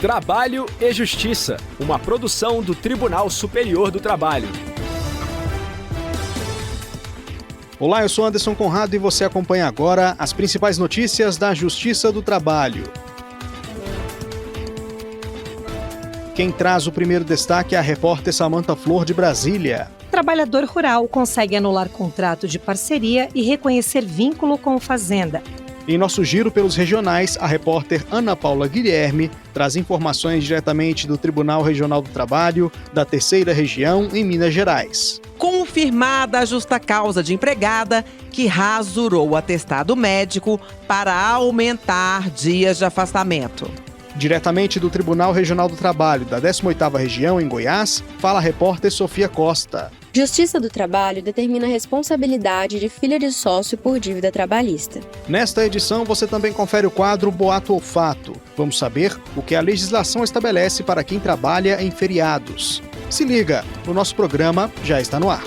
Trabalho e Justiça, uma produção do Tribunal Superior do Trabalho. Olá, eu sou Anderson Conrado e você acompanha agora as principais notícias da Justiça do Trabalho. Quem traz o primeiro destaque é a repórter Samantha Flor, de Brasília. Trabalhador rural consegue anular contrato de parceria e reconhecer vínculo com fazenda. Em nosso giro pelos regionais, a repórter Ana Paula Guilherme traz informações diretamente do Tribunal Regional do Trabalho da Terceira Região, em Minas Gerais. Confirmada a justa causa de empregada que rasurou o atestado médico para aumentar dias de afastamento. Diretamente do Tribunal Regional do Trabalho da 18ª Região, em Goiás, fala a repórter Sofia Costa. Justiça do Trabalho determina a responsabilidade de filha de sócio por dívida trabalhista. Nesta edição, você também confere o quadro Boato ou Fato. Vamos saber o que a legislação estabelece para quem trabalha em feriados. Se liga, o nosso programa já está no ar.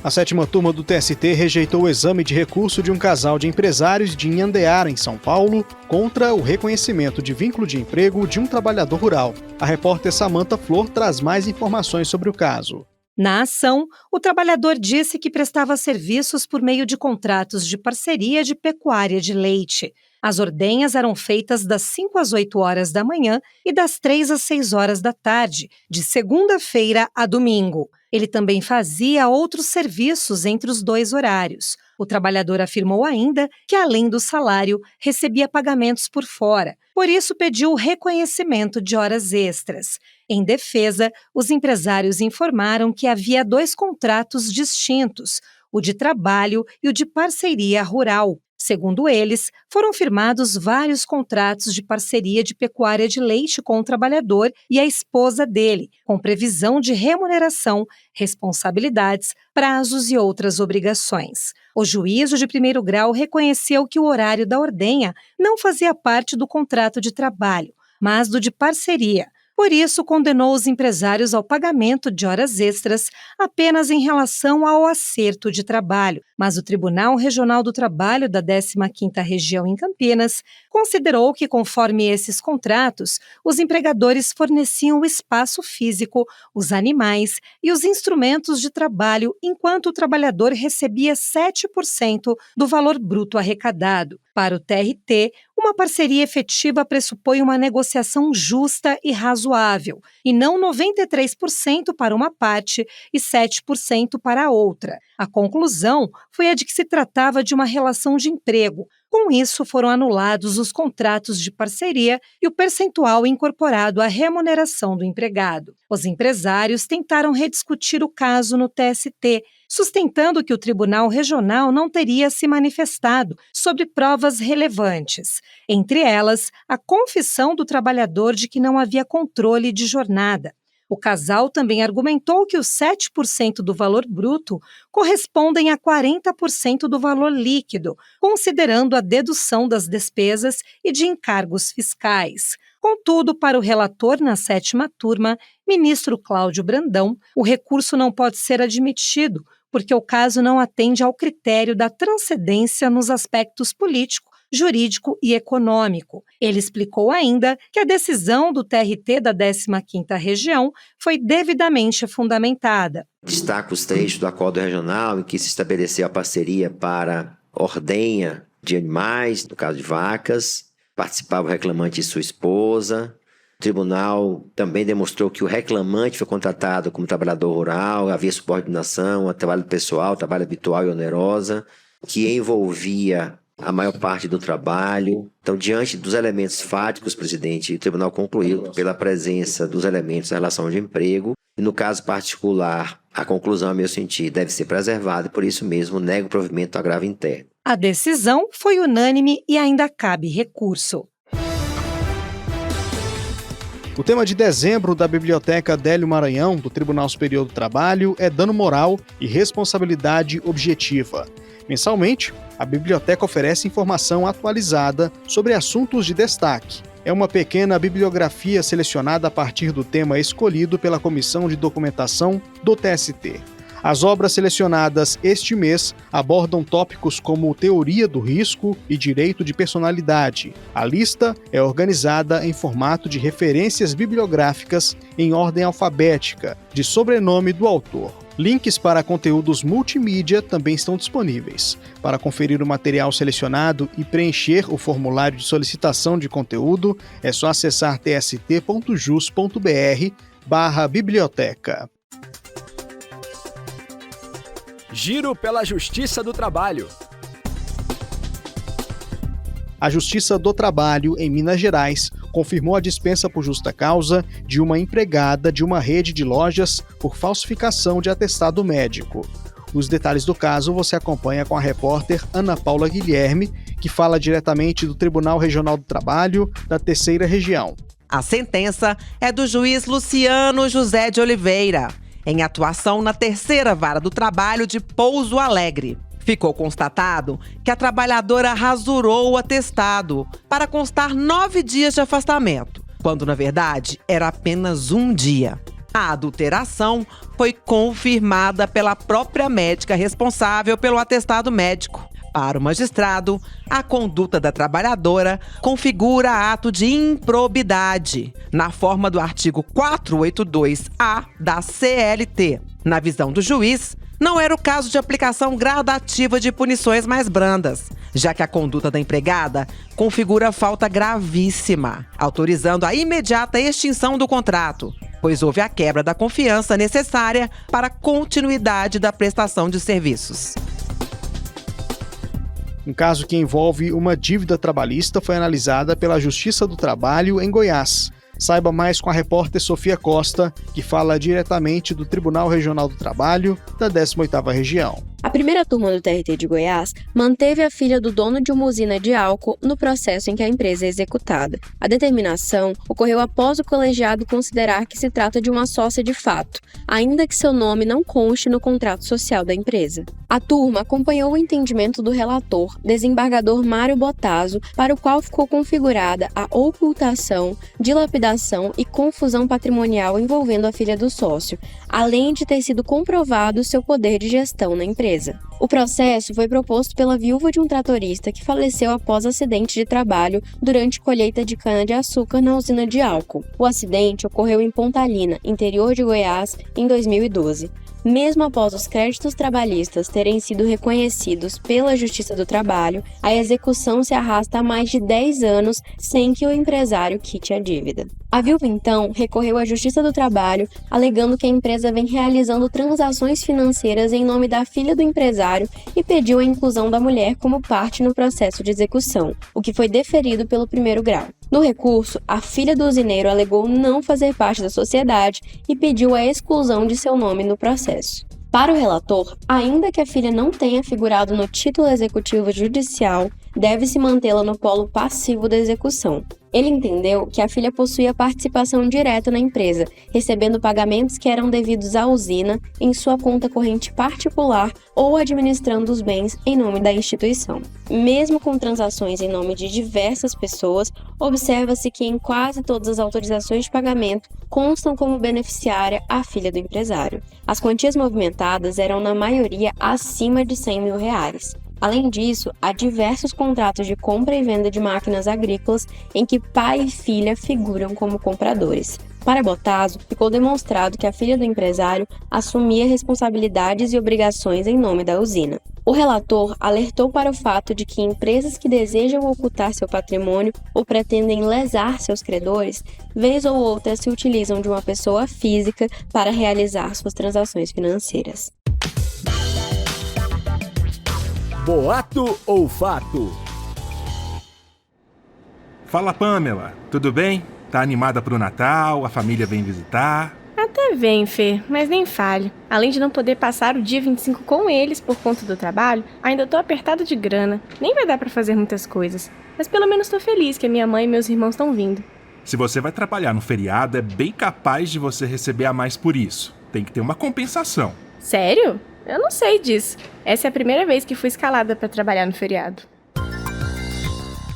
A 7ª turma do TST rejeitou o exame de recurso de um casal de empresários de Inhandeara, em São Paulo, contra o reconhecimento de vínculo de emprego de um trabalhador rural. A repórter Samantha Flor traz mais informações sobre o caso. Na ação, o trabalhador disse que prestava serviços por meio de contratos de parceria de pecuária de leite. As ordenhas eram feitas das 5 às 8 horas da manhã e das 3 às 6 horas da tarde, de segunda-feira a domingo. Ele também fazia outros serviços entre os dois horários. O trabalhador afirmou ainda que, além do salário, recebia pagamentos por fora. Por isso, pediu o reconhecimento de horas extras. Em defesa, os empresários informaram que havia 2 contratos distintos, o de trabalho e o de parceria rural. Segundo eles, foram firmados vários contratos de parceria de pecuária de leite com o trabalhador e a esposa dele, com previsão de remuneração, responsabilidades, prazos e outras obrigações. O juízo de primeiro grau reconheceu que o horário da ordenha não fazia parte do contrato de trabalho, mas do de parceria. Por isso, condenou os empresários ao pagamento de horas extras apenas em relação ao acerto de trabalho. Mas o Tribunal Regional do Trabalho da 15ª Região, em Campinas, considerou que, conforme esses contratos, os empregadores forneciam o espaço físico, os animais e os instrumentos de trabalho, enquanto o trabalhador recebia 7% do valor bruto arrecadado. Para o TRT, uma parceria efetiva pressupõe uma negociação justa e razoável, e não 93% para uma parte e 7% para a outra. A conclusão foi a de que se tratava de uma relação de emprego. Com isso, foram anulados os contratos de parceria e o percentual incorporado à remuneração do empregado. Os empresários tentaram rediscutir o caso no TST, sustentando que o Tribunal Regional não teria se manifestado sobre provas relevantes, entre elas a confissão do trabalhador de que não havia controle de jornada. O casal também argumentou que os 7% do valor bruto correspondem a 40% do valor líquido, considerando a dedução das despesas e de encargos fiscais. Contudo, para o relator na 7ª turma, ministro Cláudio Brandão, o recurso não pode ser admitido, porque o caso não atende ao critério da transcendência nos aspectos político, jurídico e econômico. Ele explicou ainda que a decisão do TRT da 15ª Região foi devidamente fundamentada. Destaca os trechos do acordo regional em que se estabeleceu a parceria para ordenha de animais, no caso de vacas, participava o reclamante e sua esposa. O tribunal também demonstrou que o reclamante foi contratado como trabalhador rural, havia subordinação a trabalho pessoal, trabalho habitual e onerosa, que envolvia a maior parte do trabalho. Então, diante dos elementos fáticos, presidente, o tribunal concluiu pela presença dos elementos da relação de emprego, e no caso particular, a conclusão, a meu sentido, deve ser preservada e, por isso mesmo, nega o provimento do agravo interno. A decisão foi unânime e ainda cabe recurso. O tema de dezembro da Biblioteca Adélio Maranhão, do Tribunal Superior do Trabalho, é dano moral e responsabilidade objetiva. Mensalmente, a biblioteca oferece informação atualizada sobre assuntos de destaque. É uma pequena bibliografia selecionada a partir do tema escolhido pela Comissão de Documentação do TST. As obras selecionadas este mês abordam tópicos como teoria do risco e direito de personalidade. A lista é organizada em formato de referências bibliográficas em ordem alfabética, de sobrenome do autor. Links para conteúdos multimídia também estão disponíveis. Para conferir o material selecionado e preencher o formulário de solicitação de conteúdo, é só acessar tst.jus.br/biblioteca. Giro pela Justiça do Trabalho. A Justiça do Trabalho, em Minas Gerais, confirmou a dispensa por justa causa de uma empregada de uma rede de lojas por falsificação de atestado médico. Os detalhes do caso você acompanha com a repórter Ana Paula Guilherme, que fala diretamente do Tribunal Regional do Trabalho da Terceira Região. A sentença é do juiz Luciano José de Oliveira, em atuação na Terceira Vara do Trabalho de Pouso Alegre. Ficou constatado que a trabalhadora rasurou o atestado para constar 9 dias de afastamento, quando, na verdade, era apenas 1 dia. A adulteração foi confirmada pela própria médica responsável pelo atestado médico. Para o magistrado, a conduta da trabalhadora configura ato de improbidade, na forma do artigo 482-A da CLT. Na visão do juiz, não era o caso de aplicação gradativa de punições mais brandas, já que a conduta da empregada configura falta gravíssima, autorizando a imediata extinção do contrato, pois houve a quebra da confiança necessária para a continuidade da prestação de serviços. Um caso que envolve uma dívida trabalhista foi analisada pela Justiça do Trabalho em Goiás. Saiba mais com a repórter Sofia Costa, que fala diretamente do Tribunal Regional do Trabalho da 18ª Região. A primeira turma do TRT de Goiás manteve a filha do dono de uma usina de álcool no processo em que a empresa é executada. A determinação ocorreu após o colegiado considerar que se trata de uma sócia de fato, ainda que seu nome não conste no contrato social da empresa. A turma acompanhou o entendimento do relator, desembargador Mário Bottazo, para o qual ficou configurada a ocultação, dilapidação e confusão patrimonial envolvendo a filha do sócio, além de ter sido comprovado seu poder de gestão na empresa. O processo foi proposto pela viúva de um tratorista que faleceu após acidente de trabalho durante colheita de cana-de-açúcar na usina de álcool. O acidente ocorreu em Pontalina, interior de Goiás, em 2012. Mesmo após os créditos trabalhistas terem sido reconhecidos pela Justiça do Trabalho, a execução se arrasta há mais de 10 anos sem que o empresário quite a dívida. A viúva, então, recorreu à Justiça do Trabalho, alegando que a empresa vem realizando transações financeiras em nome da filha do empresário e pediu a inclusão da mulher como parte no processo de execução, o que foi deferido pelo primeiro grau. No recurso, a filha do usineiro alegou não fazer parte da sociedade e pediu a exclusão de seu nome no processo. Para o relator, ainda que a filha não tenha figurado no título executivo judicial, deve-se mantê-la no polo passivo da execução. Ele entendeu que a filha possuía participação direta na empresa, recebendo pagamentos que eram devidos à usina em sua conta corrente particular ou administrando os bens em nome da instituição. Mesmo com transações em nome de diversas pessoas, observa-se que em quase todas as autorizações de pagamento constam como beneficiária a filha do empresário. As quantias movimentadas eram, na maioria, acima de R$100 mil. Além disso, há diversos contratos de compra e venda de máquinas agrícolas em que pai e filha figuram como compradores. Para Bottazo, ficou demonstrado que a filha do empresário assumia responsabilidades e obrigações em nome da usina. O relator alertou para o fato de que empresas que desejam ocultar seu patrimônio ou pretendem lesar seus credores, vez ou outra se utilizam de uma pessoa física para realizar suas transações financeiras. Boato ou fato? Fala, Pamela, tudo bem? Tá animada pro Natal? A família vem visitar? Até vem, Fê, mas nem fale. Além de não poder passar o dia 25 com eles por conta do trabalho, ainda tô apertada de grana. Nem vai dar pra fazer muitas coisas. Mas pelo menos tô feliz que a minha mãe e meus irmãos estão vindo. Se você vai trabalhar no feriado, é bem capaz de você receber a mais por isso. Tem que ter uma compensação. Sério? Eu não sei disso. Essa é a primeira vez que fui escalada pra trabalhar no feriado.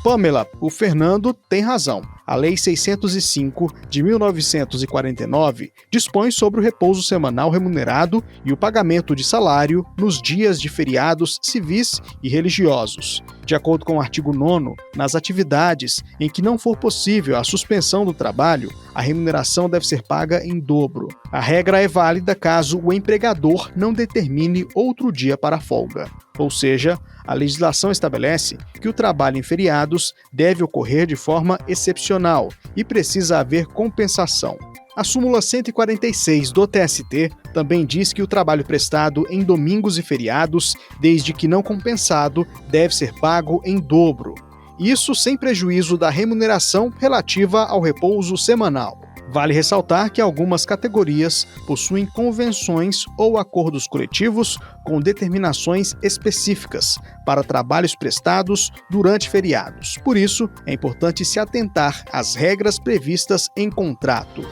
Pamela, o Fernando tem razão. A Lei 605 de 1949 dispõe sobre o repouso semanal remunerado e o pagamento de salário nos dias de feriados civis e religiosos. De acordo com o artigo 9º, nas atividades em que não for possível a suspensão do trabalho, a remuneração deve ser paga em dobro. A regra é válida caso o empregador não determine outro dia para a folga. Ou seja, a legislação estabelece que o trabalho em feriados deve ocorrer de forma excepcional e precisa haver compensação. A súmula 146 do TST também diz que o trabalho prestado em domingos e feriados, desde que não compensado, deve ser pago em dobro. Isso sem prejuízo da remuneração relativa ao repouso semanal. Vale ressaltar que algumas categorias possuem convenções ou acordos coletivos com determinações específicas para trabalhos prestados durante feriados. Por isso, é importante se atentar às regras previstas em contrato.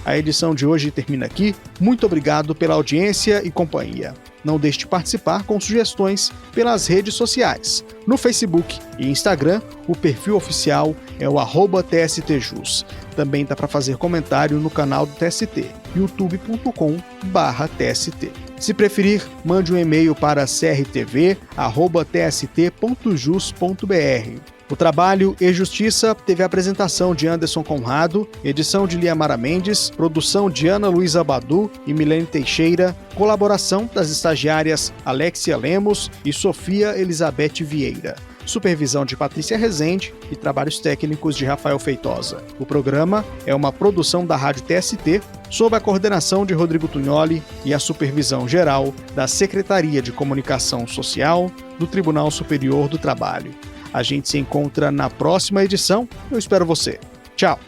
A edição de hoje termina aqui. Muito obrigado pela audiência e companhia. Não deixe de participar com sugestões pelas redes sociais. No Facebook e Instagram, o perfil oficial é o @TSTJus. Também dá para fazer comentário no canal do TST, youtube.com/TST. Se preferir, mande um e-mail para crtv@tst.jus.br. O Trabalho e Justiça teve a apresentação de Anderson Conrado, edição de Liamara Mendes, produção de Ana Luísa Badu e Milene Teixeira, colaboração das estagiárias Alexia Lemos e Sofia Elizabeth Vieira, supervisão de Patrícia Rezende e trabalhos técnicos de Rafael Feitosa. O programa é uma produção da Rádio TST, sob a coordenação de Rodrigo Tugnoli e a supervisão geral da Secretaria de Comunicação Social do Tribunal Superior do Trabalho. A gente se encontra na próxima edição. Eu espero você. Tchau.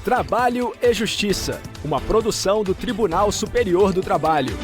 Trabalho e Justiça, uma produção do Tribunal Superior do Trabalho.